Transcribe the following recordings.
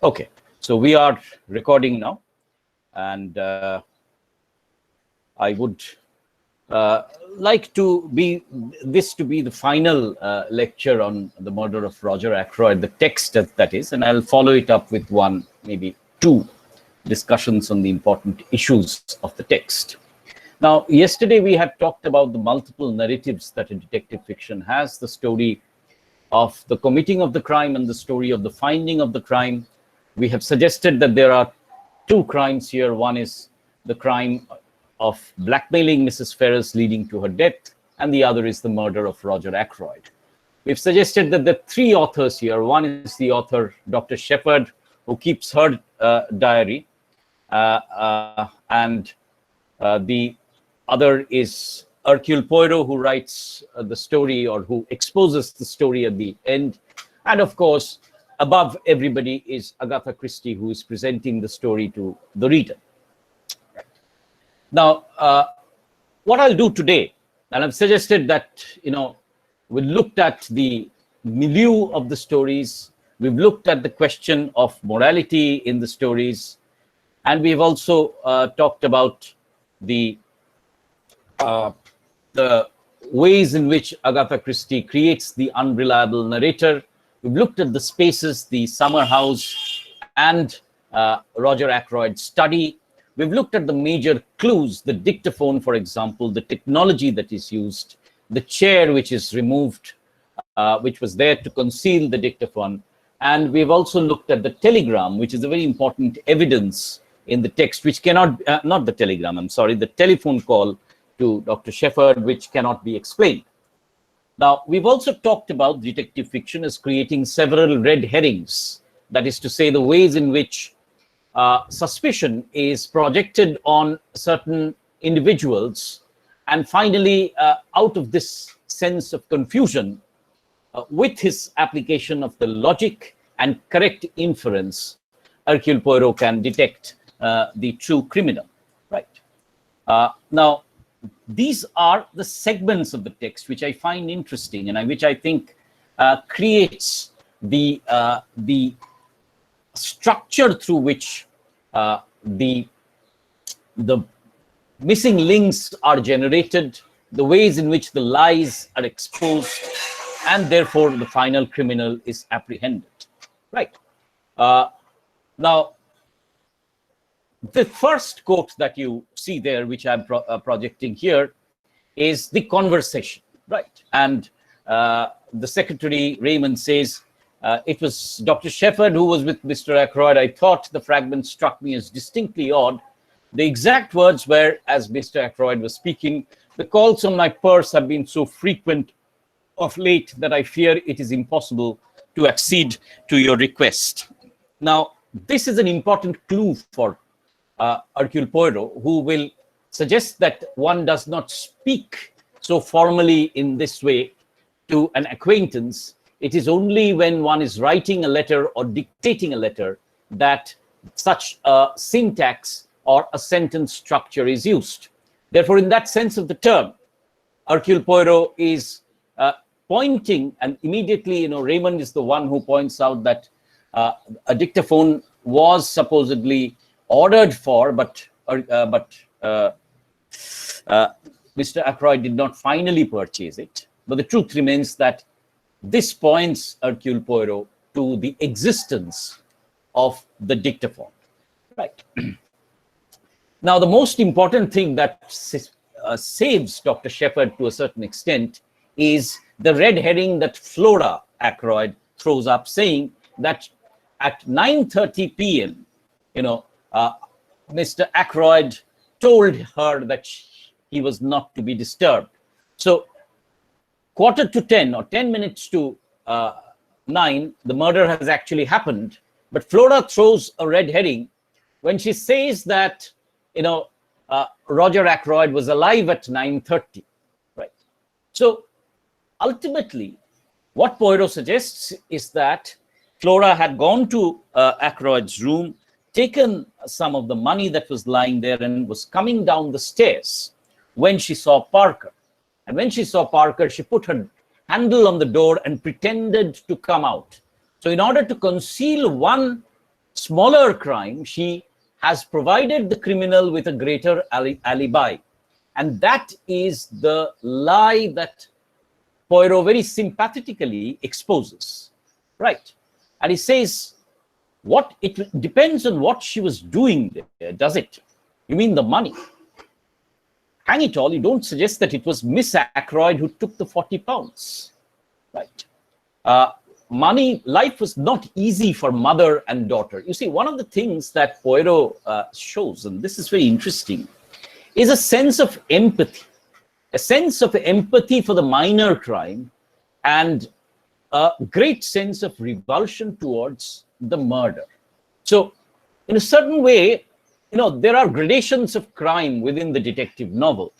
Okay, so we are recording now, and I would like to be the final lecture on the murder of Roger Ackroyd, the text that is, and I'll follow it up with one, maybe two discussions on the important issues of the text. Now, yesterday we had talked about the multiple narratives that a detective fiction has, the story of the committing of the crime and the story of the finding of the crime. We have suggested that there are two crimes here. One is the crime of blackmailing Mrs. Ferris leading to her death, and the other is the murder of Roger Ackroyd. We've suggested that there are three authors here. One is the author, Dr. Shepherd, who keeps her diary, and the other is Hercule Poirot, who writes the story, or who exposes the story at the end. And of course, above everybody is Agatha Christie, who is presenting the story to the reader. Now, what I'll do today, and I've suggested that, we looked at the milieu of the stories, we've looked at the question of morality in the stories, and we've also talked about the ways in which Agatha Christie creates the unreliable narrator. We've looked at the spaces, the summer house, and Roger Ackroyd's study. We've looked at the major clues, the dictaphone, for example, the technology that is used, the chair which is removed, which was there to conceal the dictaphone. And we've also looked at the telegram, which is a very important evidence in the text, which cannot, not the telegram, I'm sorry, the telephone call to Dr. Shepherd, which cannot be explained. Now, we've also talked about detective fiction as creating several red herrings, that is to say, the ways in which suspicion is projected on certain individuals, and finally, out of this sense of confusion, with his application of the logic and correct inference, Hercule Poirot can detect the true criminal, right? Now, these are the segments of the text which I find interesting, and which I think creates the structure through which the missing links are generated, the ways in which the lies are exposed, and therefore the final criminal is apprehended. Right. Now, the first quote that you see there, which I'm projecting here, is the conversation, right? And the secretary, Raymond, says, it was Dr. Shepherd who was with Mr. Ackroyd. I thought the fragment struck me as distinctly odd. The exact words were, as Mr. Ackroyd was speaking, the calls on my purse have been so frequent of late that I fear it is impossible to accede to your request. Now, this is an important clue for Hercule Poirot, who will suggest that one does not speak so formally in this way to an acquaintance. It is only when one is writing a letter or dictating a letter that such a syntax or a sentence structure is used. Therefore, in that sense of the term, Hercule Poirot is pointing, and immediately, Raymond is the one who points out that a dictaphone was supposedly ordered for, but Mr. Ackroyd did not finally purchase it. But the truth remains that this points Hercule Poirot to the existence of the dictaphone. Right. Now, the most important thing that saves Dr. Shepherd to a certain extent is the red herring that Flora Ackroyd throws up, saying that at 9:30 p.m., Mr. Ackroyd told her that he was not to be disturbed. So, 9:45 or 10 minutes to 9, the murder has actually happened. But Flora throws a red herring when she says that, Roger Ackroyd was alive at 9:30, right? So, ultimately, what Poirot suggests is that Flora had gone to Ackroyd's room, taken some of the money that was lying there, and was coming down the stairs when she saw Parker. And when she saw Parker, she put her handle on the door and pretended to come out. So in order to conceal one smaller crime, she has provided the criminal with a greater alibi. And that is the lie that Poirot very sympathetically exposes, right? And he says, what it depends on what she was doing there, does it? You mean the money? Hang it all, you don't suggest that it was Miss Ackroyd who took the 40 pounds, right? Money, life was not easy for mother and daughter. You see, one of the things that Poirot shows, and this is very interesting, is a sense of empathy for the minor crime, and a great sense of revulsion towards the murder. So in a certain way, there are gradations of crime within the detective novel.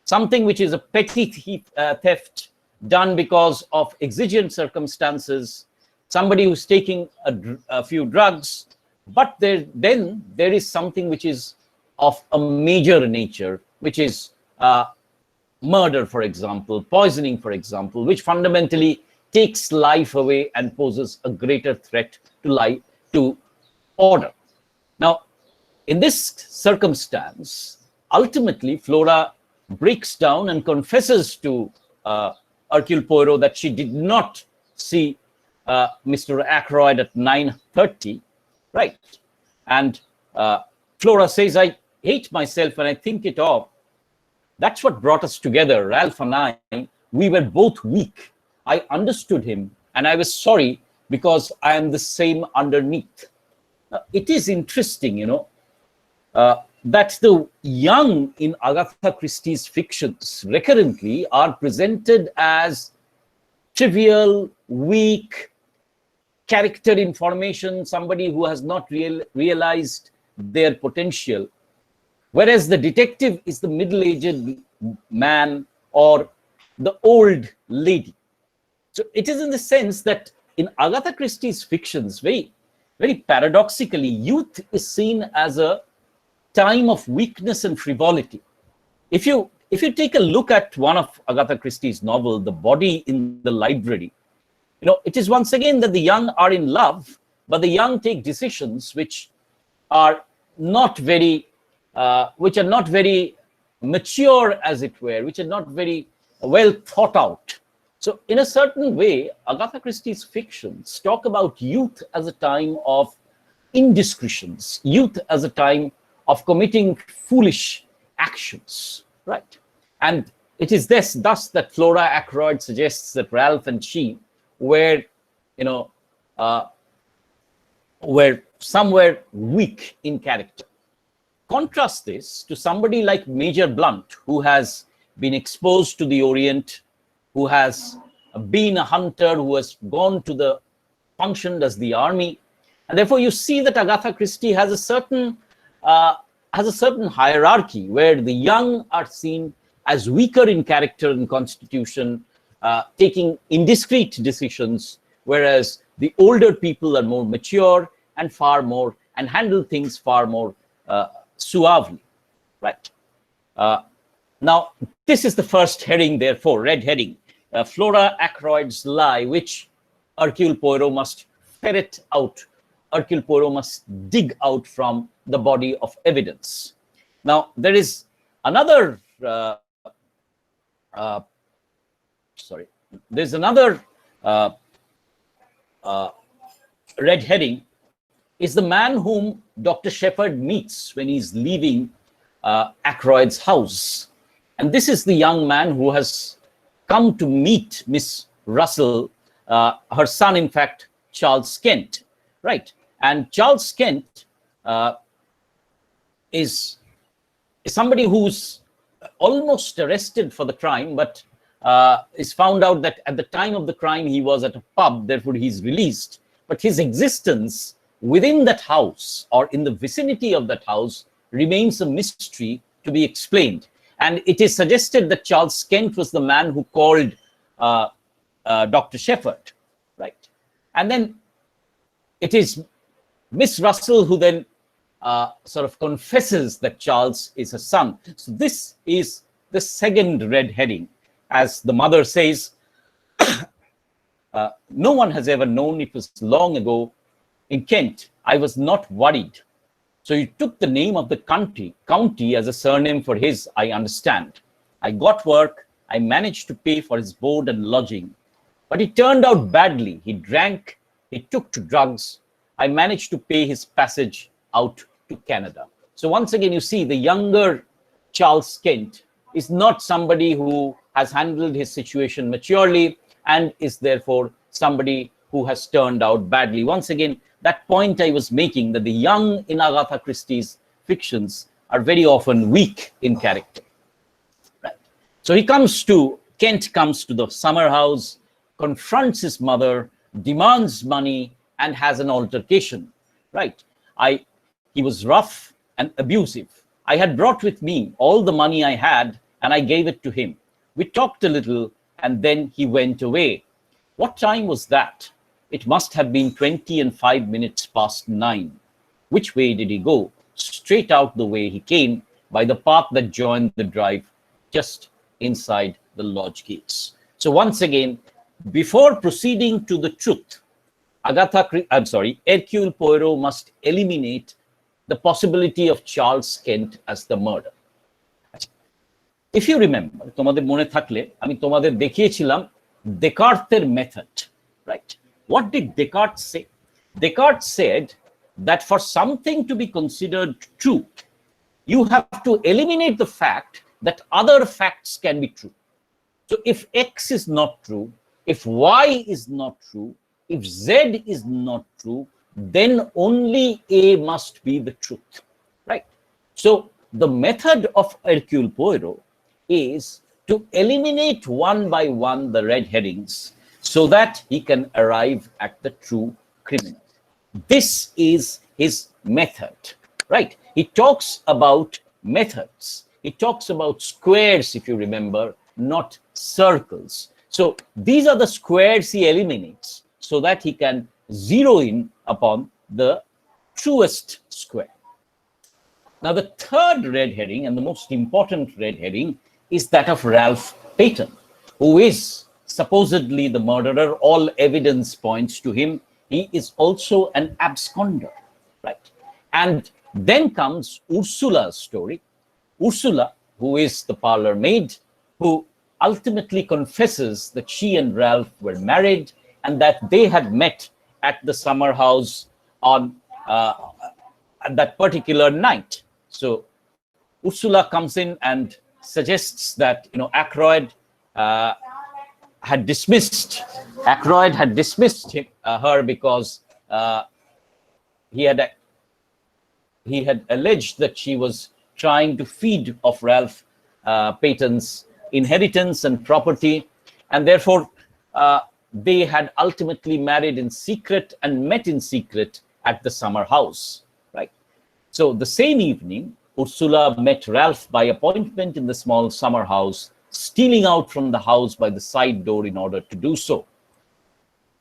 Something which is a petty theft done because of exigent circumstances, somebody who's taking a few drugs, but then there is something which is of a major nature, which is murder, for example, poisoning, for example, which fundamentally takes life away and poses a greater threat to order. Now, in this circumstance, ultimately, Flora breaks down and confesses to Hercule Poirot that she did not see Mr. Ackroyd at 9:30, right? And Flora says, I hate myself when I think it of. That's what brought us together, Ralph and I. We were both weak. I understood him, and I was sorry because I am the same underneath. It is interesting, that the young in Agatha Christie's fictions recurrently are presented as trivial, weak, character information, somebody who has not realized their potential, whereas the detective is the middle-aged man or the old lady. So it is in the sense that in Agatha Christie's fictions, very, very paradoxically, youth is seen as a time of weakness and frivolity. If you take a look at one of Agatha Christie's novel, The Body in the Library, it is once again that the young are in love, but the young take decisions which are not very mature, as it were, which are not very well thought out. So in a certain way, Agatha Christie's fictions talk about youth as a time of indiscretions, youth as a time of committing foolish actions, right? And it is thus that Flora Ackroyd suggests that Ralph and she were somewhere weak in character. Contrast this to somebody like Major Blunt, who has been exposed to the Orient, who has been a hunter, who has functioned as the army. And therefore you see that Agatha Christie has a certain hierarchy where the young are seen as weaker in character and constitution, taking indiscreet decisions, whereas the older people are more mature and handle things far more suavely, right? Now, this is the first heading, therefore, red heading, Flora Ackroyd's lie, which Hercule Poirot must ferret out. Hercule Poirot must dig out from the body of evidence. Now, there is another, there's another red heading, is the man whom Dr. Shepherd meets when he's leaving Ackroyd's house. And this is the young man who has come to meet Miss Russell, her son, in fact, Charles Kent, right? And Charles Kent is somebody who's almost arrested for the crime, but is found out that at the time of the crime he was at a pub, therefore he's released. But his existence within that house or in the vicinity of that house remains a mystery to be explained. And it is suggested that Charles Kent was the man who called Dr. Shepherd, right? And then it is Miss Russell who then sort of confesses that Charles is her son. So this is the second red heading. As the mother says, no one has ever known, it was long ago. in Kent, I was not worried. So he took the name of the county as a surname for his, I understand. I got work. I managed to pay for his board and lodging. But it turned out badly. He drank. He took to drugs. I managed to pay his passage out to Canada. So once again, you see the younger Charles Kent is not somebody who has handled his situation maturely and is therefore somebody who has turned out badly. Once again, that point I was making, that the young in Agatha Christie's fictions are very often weak in character. Right. So Kent comes to the summer house, confronts his mother, demands money, and has an altercation. Right. He was rough and abusive. I had brought with me all the money I had, and I gave it to him. We talked a little, and then he went away. What time was that? It must have been 25 minutes past 9. Which way did he go? Straight out the way he came, by the path that joined the drive, just inside the lodge gates. So once again, before proceeding to the truth, Hercule Poirot must eliminate the possibility of Charles Kent as the murderer. If you remember, তোমাদের মনে থাকলে আমি তোমাদের দেখিয়েছিলাম Descartes' method, right? What did Descartes say? Descartes said that for something to be considered true, you have to eliminate the fact that other facts can be true. So if X is not true, if Y is not true, if Z is not true, then only A must be the truth, right? So the method of Hercule Poirot is to eliminate one by one the red herrings so that he can arrive at the true criminal. This is his method, right? He talks about methods. He talks about squares, if you remember, not circles. So these are the squares he eliminates so that he can zero in upon the truest square. Now, the third red herring and the most important red herring is that of Ralph Peyton, who is supposedly the murderer. All evidence points to him. He is also an absconder, right? And then comes Ursula's story. Ursula, who is the parlor maid, who ultimately confesses that she and Ralph were married and that they had met at the summer house on that particular night. So Ursula comes in and suggests that Ackroyd had dismissed her because he had alleged that she was trying to feed off Ralph Peyton's inheritance and property, and therefore they had ultimately married in secret and met in secret at the summer house, right? So the same evening, Ursula met Ralph by appointment in the small summer house, stealing out from the house by the side door in order to do so.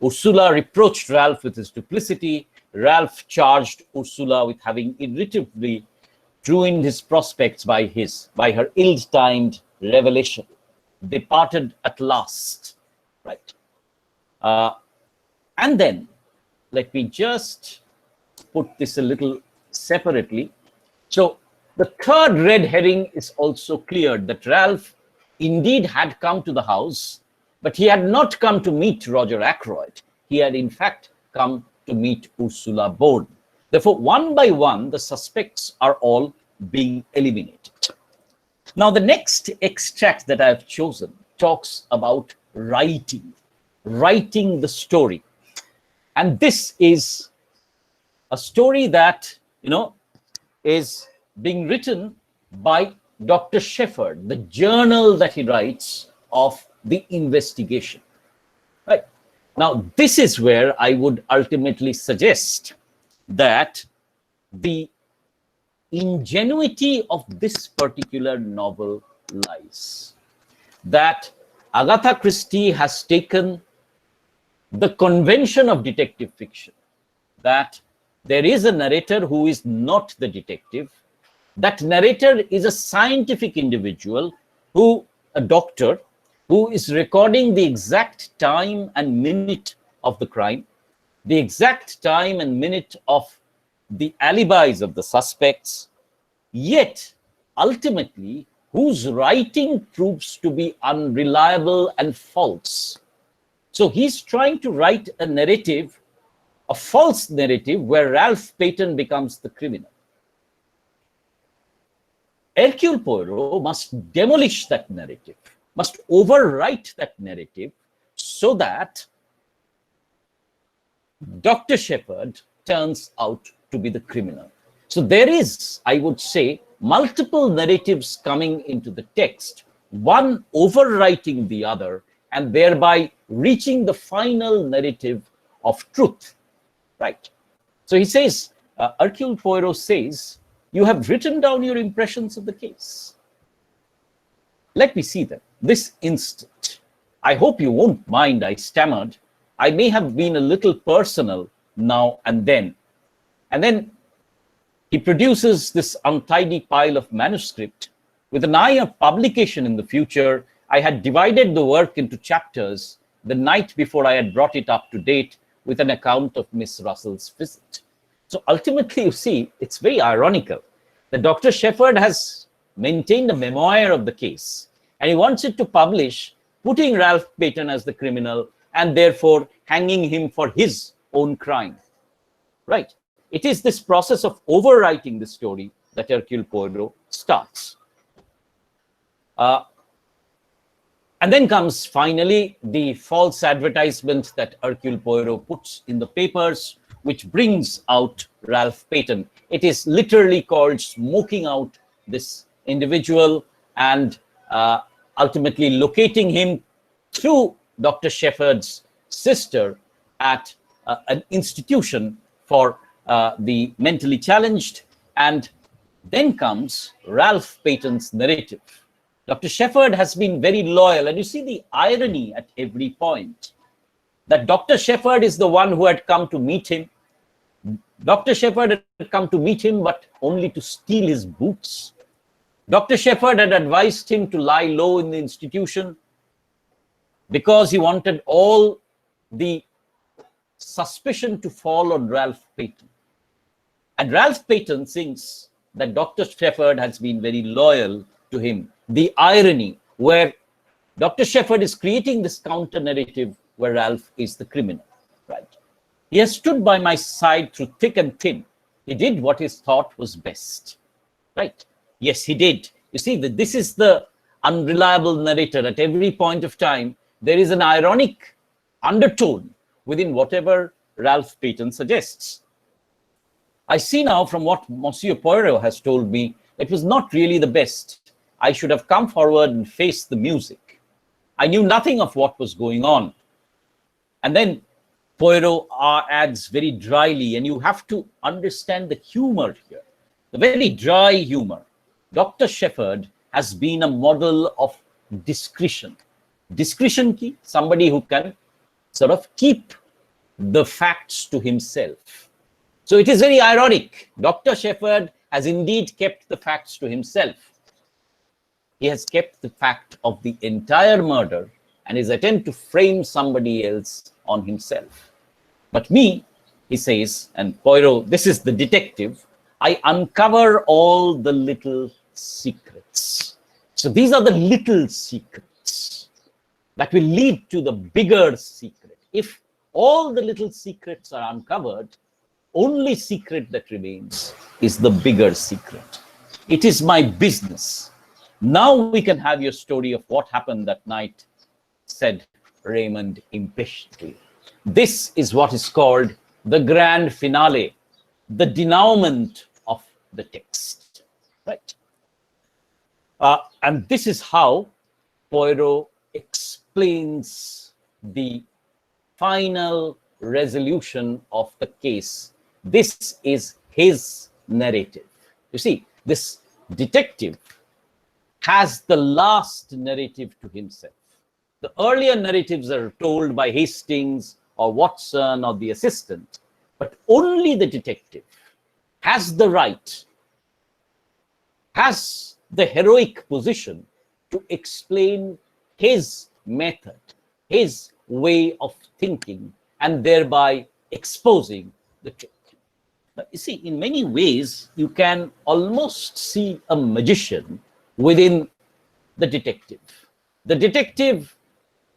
Ursula reproached Ralph with his duplicity. Ralph charged Ursula with having irritably ruined his prospects by her ill-timed revelation. They parted at last, right? And then, let me just put this a little separately. So the third red herring is also cleared, that Ralph indeed had come to the house, but he had not come to meet Roger Ackroyd. He had in fact come to meet Ursula Borden. Therefore, one by one, the suspects are all being eliminated. Now, the next extract that I have chosen talks about writing the story. And this is a story that, is being written by Dr. Shepherd, the journal that he writes of the investigation. Right. Now, this is where I would ultimately suggest that the ingenuity of this particular novel lies. That Agatha Christie has taken the convention of detective fiction, that there is a narrator who is not the detective. That narrator is a scientific individual, a doctor, who is recording the exact time and minute of the crime. the exact time and minute of the alibis of the suspects, yet ultimately whose writing proves to be unreliable and false. So he's trying to write a narrative, a false narrative, where Ralph Payton becomes the criminal. Hercule Poirot must demolish that narrative, must overwrite that narrative so that Dr. Shepherd turns out to be the criminal. So there is, I would say, multiple narratives coming into the text, one overwriting the other, and thereby reaching the final narrative of truth, right? So he says, Hercule Poirot says, you have written down your impressions of the case. Let me see them this instant. I hope you won't mind, I stammered. I may have been a little personal now and then. And then he produces this untidy pile of manuscript. With an eye of publication in the future, I had divided the work into chapters the night before I had brought it up to date with an account of Miss Russell's visit. So ultimately, you see, it's very ironical that Dr. Shepherd has maintained a memoir of the case, and he wants it to publish, putting Ralph Payton as the criminal and therefore hanging him for his own crime, right? It is this process of overwriting the story that Hercule Poirot starts. And then comes finally the false advertisement that Hercule Poirot puts in the papers, which brings out Ralph Payton. It is literally called smoking out this individual and ultimately locating him through Dr. Shepherd's sister at an institution for the mentally challenged. And then comes Ralph Payton's narrative. Dr. Shepherd has been very loyal, and you see the irony at every point, that Dr. Shepherd is the one who had come to meet him. Dr. Shepherd had come to meet him, but only to steal his boots. Dr. Shepherd had advised him to lie low in the institution because he wanted all the suspicion to fall on Ralph Payton. And Ralph Payton thinks that Dr. Shepherd has been very loyal to him. The irony where Dr. Shepherd is creating this counter narrative where Ralph is the criminal, right? He has stood by my side through thick and thin. He did what he thought was best, right? Yes, he did. You see, that this is the unreliable narrator. At every point of time, there is an ironic undertone within whatever Ralph Payton suggests. I see now from what Monsieur Poirot has told me, it was not really the best. I should have come forward and faced the music. I knew nothing of what was going on. And then Poirot adds very dryly, and you have to understand the humor here, the very dry humor. Dr. Shepherd has been a model of discretion. Discretion key, somebody who can sort of keep the facts to himself. So it is very ironic. Dr. Shepherd has indeed kept the facts to himself. He has kept the fact of the entire murder and his attempt to frame somebody else on himself. But me, he says, and Poirot, this is the detective, I uncover all the little secrets. So these are the little secrets that will lead to the bigger secret. If all the little secrets are uncovered, only secret that remains is the bigger secret. It is my business. Now we can have your story of what happened that night, said Raymond impatiently. This is what is called the grand finale, the denouement of the text, right? And this is how Poirot explains the final resolution of the case. This is his narrative. You see, this detective has the last narrative to himself. The earlier narratives are told by Hastings or Watson or the assistant, but only the detective has the right, has the heroic position to explain his method, his way of thinking, and thereby exposing the trick. Now, you see, in many ways, you can almost see a magician within the detective. The detective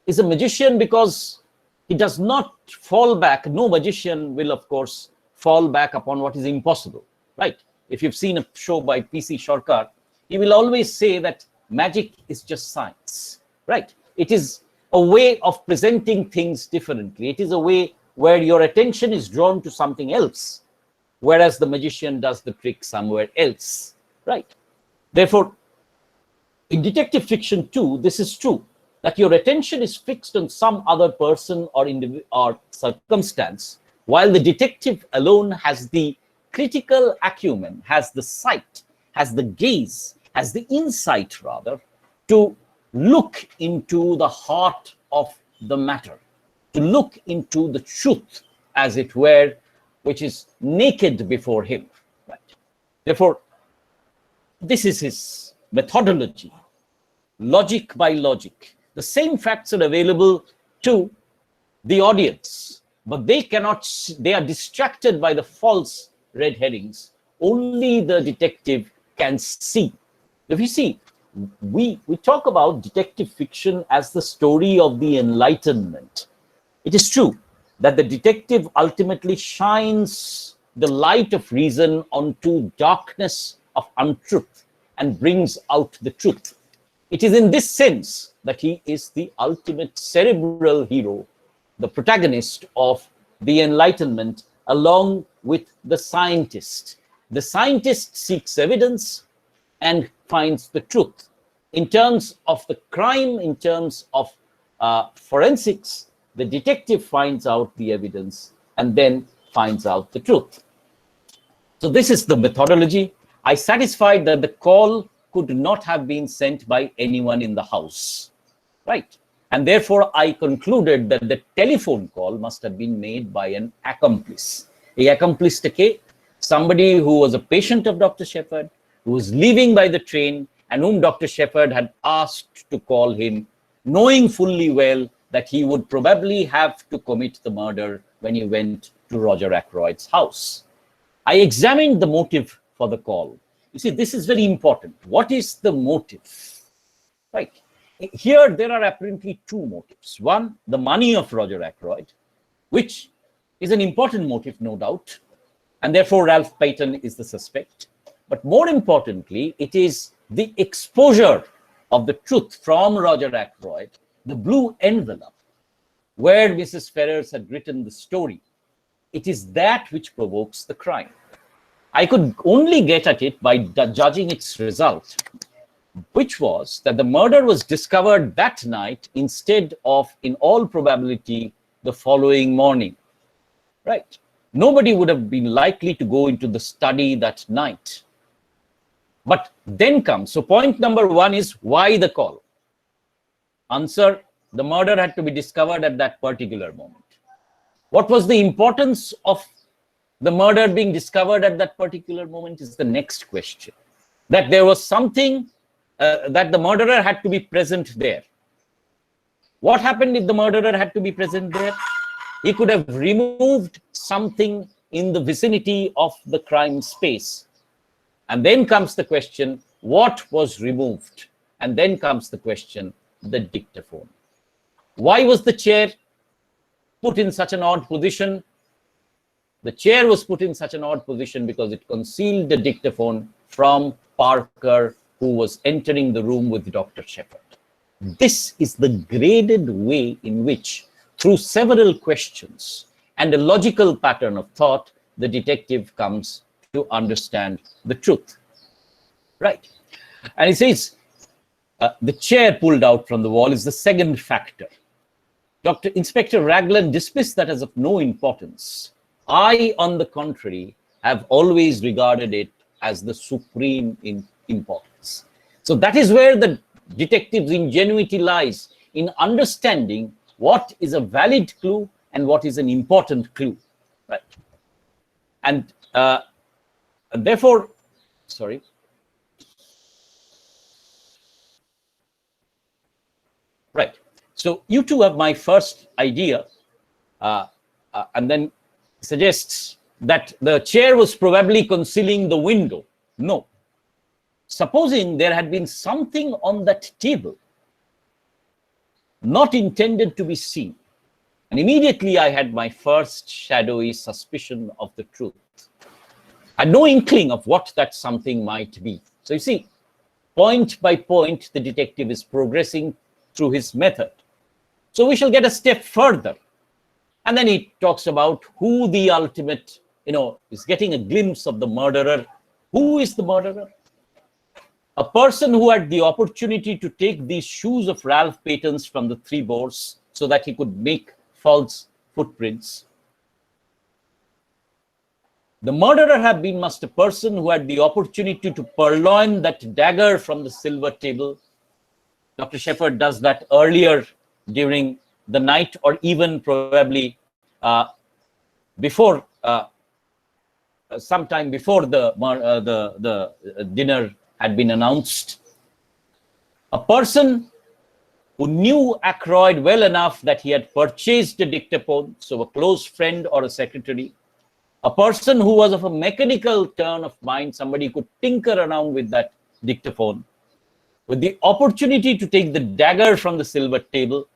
is a magician because he does not fall back. No magician will, of course, fall back upon what is impossible, right? If you've seen a show by P.C. Sarkar, he will always say that magic is just science, right? It is a way of presenting things differently. It is a way where your attention is drawn to something else, whereas the magician does the trick somewhere else, right? Therefore, in detective fiction too, this is true, that your attention is fixed on some other person or circumstance, while the detective alone has the critical acumen, has the sight, has the gaze, has the insight rather, to look into the heart of the matter, to look into the truth, as it were, which is naked before him. Right? Therefore, this is his methodology, logic by logic. The same facts are available to the audience, but they cannot, they are distracted by the false red herrings. Only the detective can see. If you see, we talk about detective fiction as the story of the Enlightenment. It is true that the detective ultimately shines the light of reason onto darkness of untruth and brings out the truth. It is in this sense that he is the ultimate cerebral hero, the protagonist of the Enlightenment, along with the scientist. The scientist seeks evidence and finds the truth. In terms of the crime, in terms of forensics, the detective finds out the evidence and then finds out the truth. So this is the methodology. I satisfied that the call could not have been sent by anyone in the house, right? And therefore, I concluded that the telephone call must have been made by an accomplice. A accomplice to somebody who was a patient of Dr. Shepherd, who was leaving by the train, and whom Dr. Shepherd had asked to call him, knowing fully well that he would probably have to commit the murder when he went to Roger Ackroyd's house. I examined the motive for the call. You see, this is very important. What is the motive? Right. Here, there are apparently two motives. One, the money of Roger Ackroyd, which is an important motive, no doubt, and therefore Ralph Payton is the suspect. But more importantly, it is the exposure of the truth from Roger Ackroyd, the blue envelope, where Mrs. Ferrers had written the story. It is that which provokes the crime. I could only get at it by judging its result, which was that the murder was discovered that night instead of, in all probability, the following morning. Right? Nobody would have been likely to go into the study that night. But then comes, so point number one is, why the call? Answer, the murder had to be discovered at that particular moment. What was the importance of the murder being discovered at that particular moment is the next question. That there was something, that the murderer had to be present there. What happened if the murderer had to be present there? He could have removed something in the vicinity of the crime space. And then comes the question, what was removed? And then comes the question, the dictaphone. Why was the chair put in such an odd position? The chair was put in such an odd position because it concealed the dictaphone from Parker, who was entering the room with Dr. Shepherd. This is the graded way in which, through several questions and a logical pattern of thought, the detective comes to understand the truth. Right? And he says, the chair pulled out from the wall is the second factor. Dr. Inspector Raglan dismissed that as of no importance. I, on the contrary, have always regarded it as the supreme importance. So that is where the detective's ingenuity lies, in understanding what is a valid clue and what is an important clue. Right? And therefore, sorry. Right. So you two have my first idea, and then suggests that the chair was probably concealing the window. No. Supposing there had been something on that table not intended to be seen, and immediately I had my first shadowy suspicion of the truth. I had no inkling of what that something might be. So you see, point by point, the detective is progressing through his method. So we shall get a step further. And then he talks about who the ultimate, is getting a glimpse of the murderer. Who is the murderer? A person who had the opportunity to take these shoes of Ralph Paton's from the three boars so that he could make false footprints. The murderer had been must a person who had the opportunity to purloin that dagger from the silver table. Dr. Shepherd does that earlier during the night, or even probably before, sometime before the dinner had been announced. A person who knew Ackroyd well enough that he had purchased a dictaphone, so a close friend or a secretary. A person who was of a mechanical turn of mind, somebody who could tinker around with that dictaphone, with the opportunity to take the dagger from the silver table,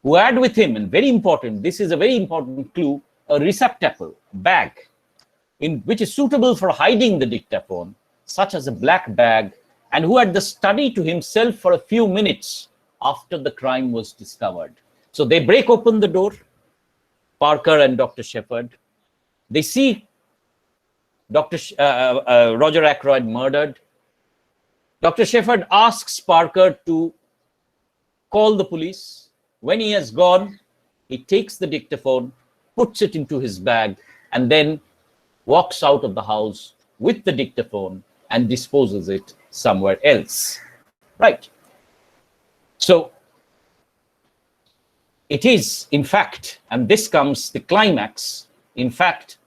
who had with him, and very important, this is a very important clue, a receptacle, bag, which is suitable for hiding the dictaphone, such as a black bag, and who had the study to himself for a few minutes after the crime was discovered. So they break open the door, Parker and Dr. Shepherd. They see Roger Ackroyd murdered. Dr. Shepherd asks Parker to call the police. When he has gone, he takes the dictaphone, puts it into his bag, and then walks out of the house with the dictaphone and disposes it somewhere else. Right. So it is, in fact, and this comes the climax, in fact,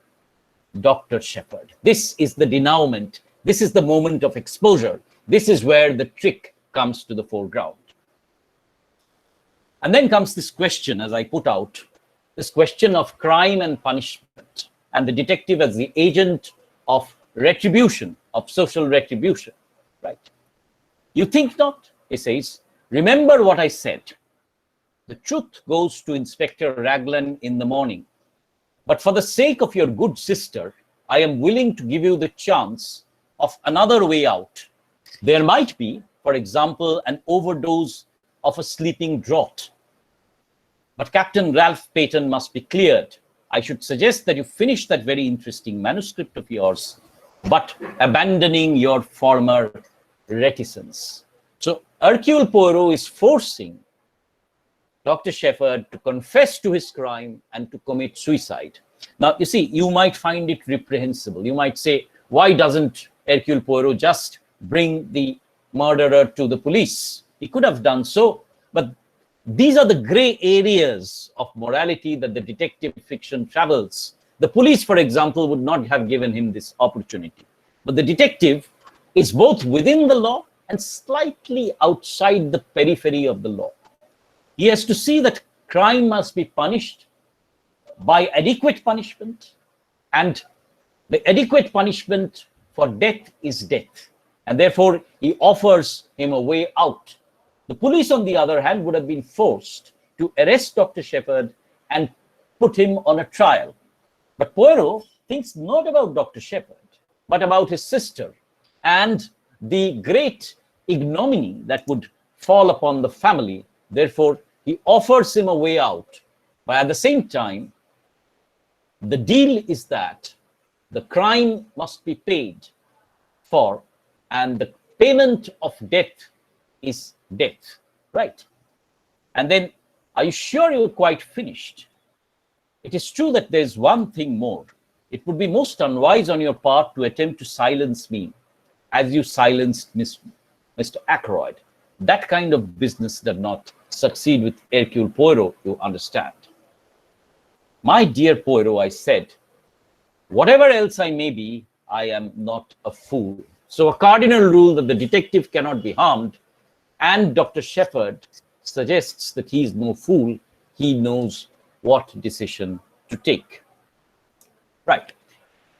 Dr. Shepherd. This is the denouement. This is the moment of exposure. This is where the trick comes to the foreground. And then comes this question, as I put out, this question of crime and punishment, and the detective as the agent of retribution, of social retribution, right? You think not, he says. Remember what I said. The truth goes to Inspector Raglan in the morning. But for the sake of your good sister, I am willing to give you the chance of another way out. There might be, for example, an overdose of a sleeping draught. But Captain Ralph Paton must be cleared. I should suggest that you finish that very interesting manuscript of yours, but abandoning your former reticence. So Hercule Poirot is forcing Dr. Shepherd to confess to his crime and to commit suicide. Now, you see, you might find it reprehensible. You might say, why doesn't Hercule Poirot just bring the murderer to the police? He could have done so, but these are the gray areas of morality that the detective fiction travels. The police, for example, would not have given him this opportunity. But the detective is both within the law and slightly outside the periphery of the law. He has to see that crime must be punished by adequate punishment, and the adequate punishment for death is death. And therefore, he offers him a way out. The police, on the other hand, would have been forced to arrest Dr. Shepherd and put him on a trial. But Poirot thinks not about Dr. Shepherd, but about his sister and the great ignominy that would fall upon the family. Therefore, he offers him a way out. But at the same time, the deal is that the crime must be paid for, and the payment of death is death, right? And then, are you sure you're quite finished? It is true that there's one thing more. It would be most unwise on your part to attempt to silence me as you silenced Mr. Ackroyd. That kind of business does not succeed with Hercule Poirot, you understand. My dear Poirot, I said, whatever else I may be, I am not a fool. So a cardinal rule that the detective cannot be harmed, and Dr. Shepherd suggests that he is no fool. He knows what decision to take. Right.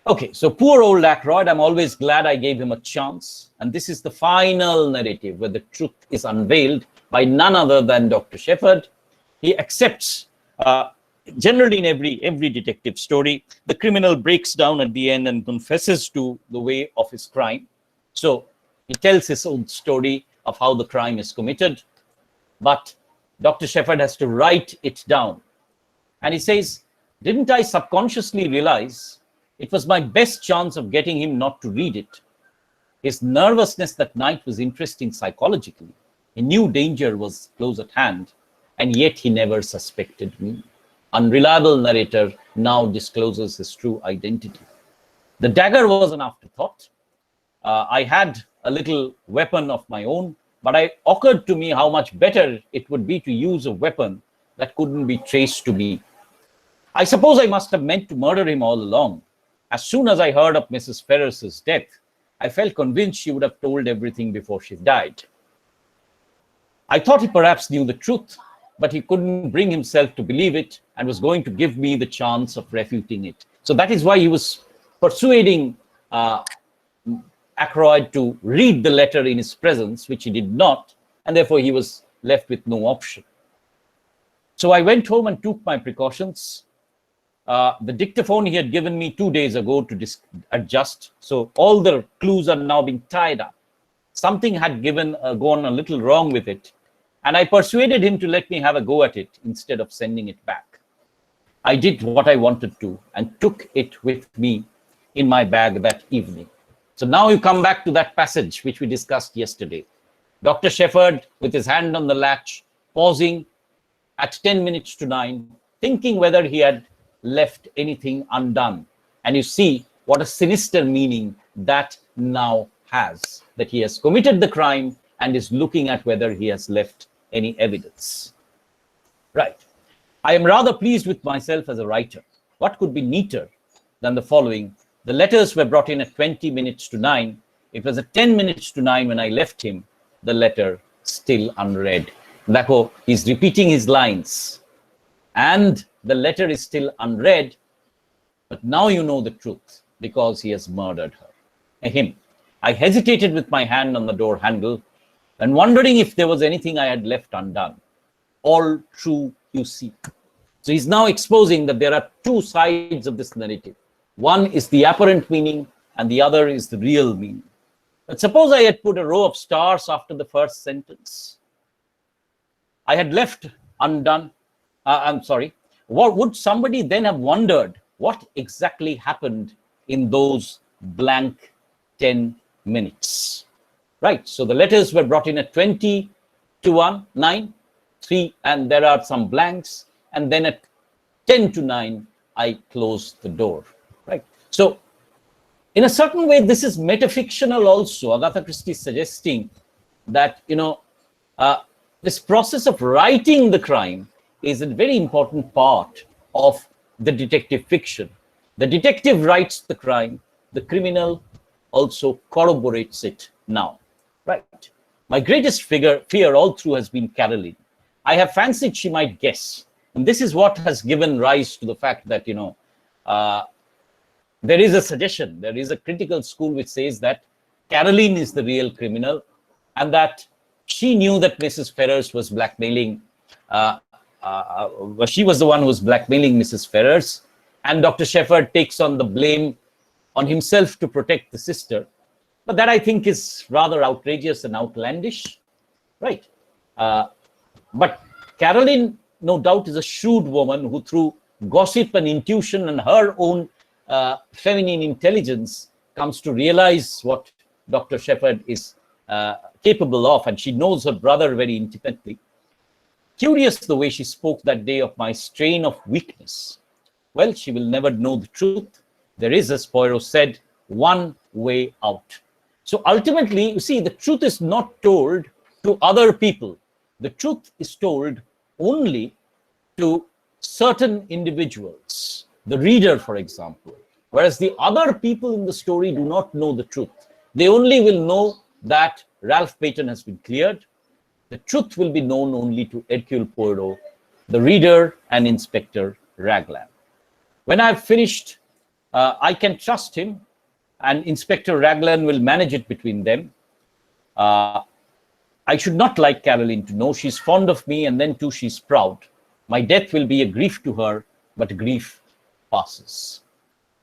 Okay, so poor old Ackroyd, I'm always glad I gave him a chance. And this is the final narrative where the truth is unveiled by none other than Dr. Shepherd. He accepts, generally in every detective story, the criminal breaks down at the end and confesses to the way of his crime. So he tells his own story of how the crime is committed, but Dr. Shepherd has to write it down. And he says, didn't I subconsciously realize it was my best chance of getting him not to read it? His nervousness that night was interesting psychologically. He knew danger was close at hand, and yet he never suspected me. Unreliable narrator now discloses his true identity. The dagger was an afterthought. I had a little weapon of my own, but it occurred to me how much better it would be to use a weapon that couldn't be traced to me. I suppose I must have meant to murder him all along. As soon as I heard of Mrs. Ferris's death, I felt convinced she would have told everything before she died. I thought he perhaps knew the truth, but he couldn't bring himself to believe it and was going to give me the chance of refuting it. So that is why he was persuading Ackroyd to read the letter in his presence, which he did not, and therefore he was left with no option. So I went home and took my precautions. The dictaphone he had given me 2 days ago to adjust. So all the clues are now being tied up. Something had gone a little wrong with it. And I persuaded him to let me have a go at it instead of sending it back. I did what I wanted to and took it with me in my bag that evening. So now you come back to that passage which we discussed yesterday. Dr. Shepherd, with his hand on the latch, pausing at 10 minutes to 9, thinking whether he had left anything undone. And you see what a sinister meaning that now has, that he has committed the crime and is looking at whether he has left any evidence. Right. I am rather pleased with myself as a writer. What could be neater than the following? The letters were brought in at 20 minutes to 9. It was at 10 minutes to 9 when I left him, the letter still unread. Therefore, he's repeating his lines. And the letter is still unread, but now you know the truth because he has murdered him. I hesitated with my hand on the door handle and wondering if there was anything I had left undone. All true, you see. So he's now exposing that there are two sides of this narrative. One is the apparent meaning and the other is the real meaning. But suppose I had put a row of stars after the first sentence. I had left undone. What would somebody then have wondered what exactly happened in those blank 10 minutes? Right. So the letters were brought in at 20 to 1, 9, 3, and there are some blanks. And then at 10 to 9, I closed the door. Right. So in a certain way, this is metafictional also. Agatha Christie is suggesting that, this process of writing the crime is a very important part of the detective fiction. The detective writes the crime, the criminal also corroborates it now. Right. My greatest fear all through has been Caroline. I have fancied she might guess. And this is what has given rise to the fact that, there is a suggestion, there is a critical school which says that Caroline is the real criminal and that she knew that Mrs. Ferrars was blackmailing, she was the one who was blackmailing Mrs. Ferrars, and Dr. Shepherd takes on the blame on himself to protect the sister. But that I think is rather outrageous and outlandish, right? But Caroline, no doubt, is a shrewd woman who, through gossip and intuition and her own feminine intelligence, comes to realize what Dr. Shepherd is capable of, and she knows her brother very intimately. Curious the way she spoke that day of my strain of weakness. Well, she will never know the truth. There is, as Poirot said, one way out. So ultimately, you see, the truth is not told to other people. The truth is told only to certain individuals, the reader, for example, whereas the other people in the story do not know the truth. They only will know that Ralph Payton has been cleared. The truth will be known only to Hercule Poirot, the reader, and Inspector Raglan. When I've finished I can trust him, and Inspector Raglan will manage it between them. I should not like Caroline to know she's fond of me, and then too she's proud. My death will be a grief to her, but grief passes.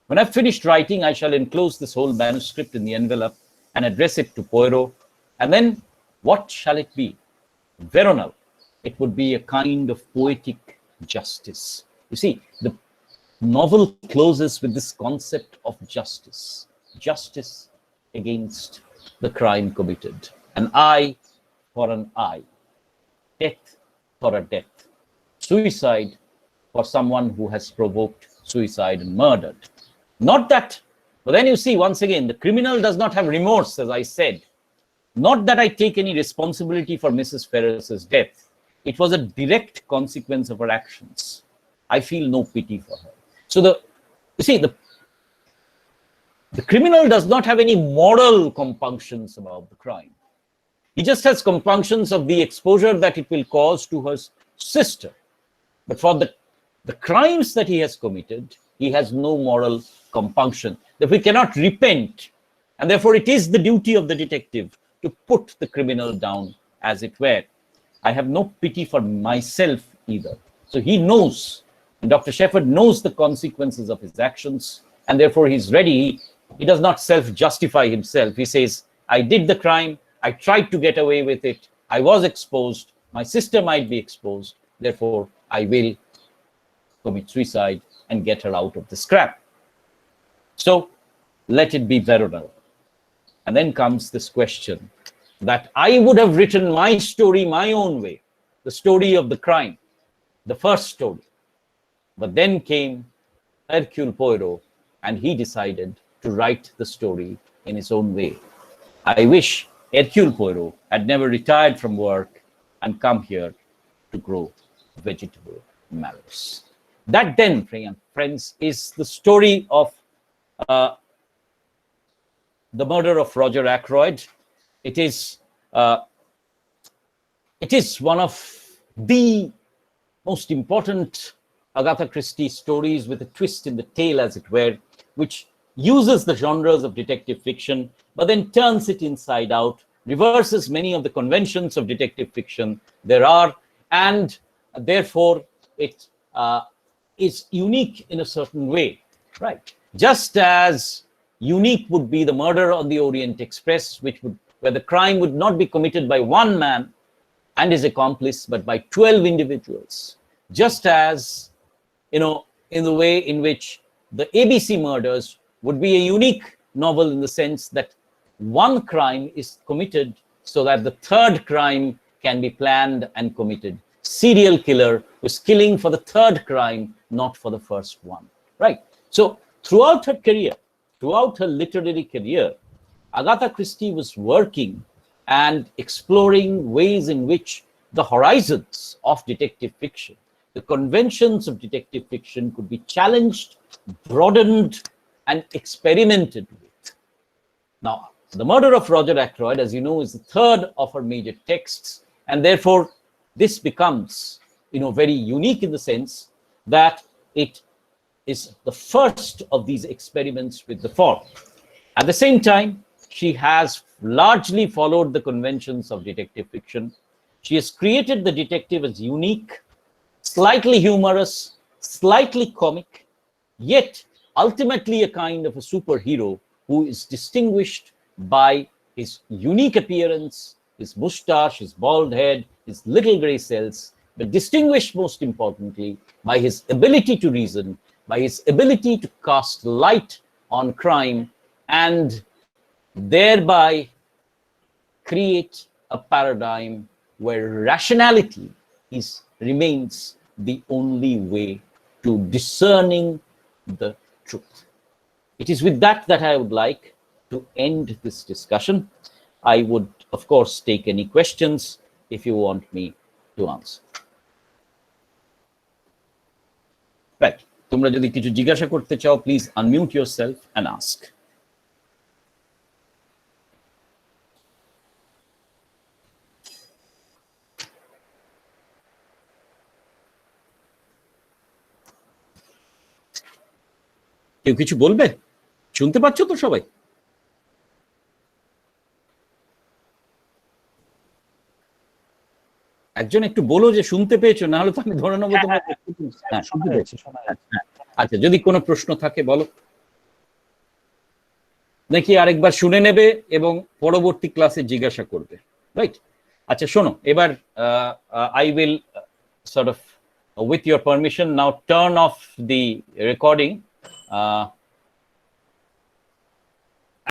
When I've finished writing, I shall enclose this whole manuscript in the envelope and address it to Poirot. And then what shall it be? Veronal. It would be a kind of poetic justice. You see, the novel closes with this concept of justice. Justice against the crime committed. An eye for an eye. Death for a death. Suicide for someone who has provoked suicide and murdered. Not that, but then you see, once again, the criminal does not have remorse, as I said. Not that I take any responsibility for Mrs. Ferris's death. It was a direct consequence of her actions. I feel no pity for her. So you see, the criminal does not have any moral compunctions about the crime. He just has compunctions of the exposure that it will cause to her sister. But for the crimes that he has committed, he has no moral compunction. That we cannot repent. And therefore, it is the duty of the detective to put the criminal down, as it were. I have no pity for myself either. So he knows, and Dr. Shepherd knows the consequences of his actions, and therefore he's ready. He does not self-justify himself. He says, I did the crime. I tried to get away with it. I was exposed. My sister might be exposed. Therefore, I will commit suicide and get her out of the scrap. So let it be veronal. And then comes this question that I would have written my story my own way, the story of the crime, the first story. But then came Hercule Poirot, and he decided to write the story in his own way. I wish Hercule Poirot had never retired from work and come here to grow vegetable mallows. That then, friends, is the story of the murder of Roger Ackroyd. It is one of the most important Agatha Christie stories, with a twist in the tale, as it were, which uses the genres of detective fiction, but then turns it inside out, reverses many of the conventions of detective fiction there are, and therefore it is unique in a certain way, right? Just as unique would be the murder on the Orient Express, where the crime would not be committed by one man and his accomplice, but by 12 individuals. Just as, in the way in which the ABC murders would be a unique novel in the sense that one crime is committed so that the third crime can be planned and committed. Serial killer was killing for the third crime, not for the first one, right? So throughout her career, throughout her literary career, Agatha Christie was working and exploring ways in which the horizons of detective fiction, the conventions of detective fiction, could be challenged, broadened, and experimented with. Now, the murder of Roger Ackroyd, as you know, is the third of her major texts, and therefore this becomes, very unique in the sense that it is the first of these experiments with the form. At the same time, she has largely followed the conventions of detective fiction. She has created the detective as unique, slightly humorous, slightly comic, yet ultimately a kind of a superhero who is distinguished by his unique appearance, his moustache, his bald head, his little gray cells, but distinguished most importantly by his ability to reason, by his ability to cast light on crime, and thereby create a paradigm where rationality remains the only way to discerning the truth. It is with that I would like to end this discussion. I would, of course, take any questions if you want me to answer. Right. তোমরা যদি কিছু জিজ্ঞাসা করতে চাও, please unmute yourself and ask. কেউ কিছু বলবে? শুনতে পাচ্ছ তো সবাই? একজন একটু বলো যে শুনতে পেয়েছো, না হলে তো আমি ধরে নেবো তোমরা। হ্যাঁ, শুনতে পেয়েছি। আচ্ছা, যদি কোনো প্রশ্ন থাকে বলো, নাকি আরেকবার শুনে নেবে এবং পরবর্তী ক্লাসে জিজ্ঞাসা করবে, রাইট? আচ্ছা শোনো, এবার I will sort of with your permission now turn off the recording.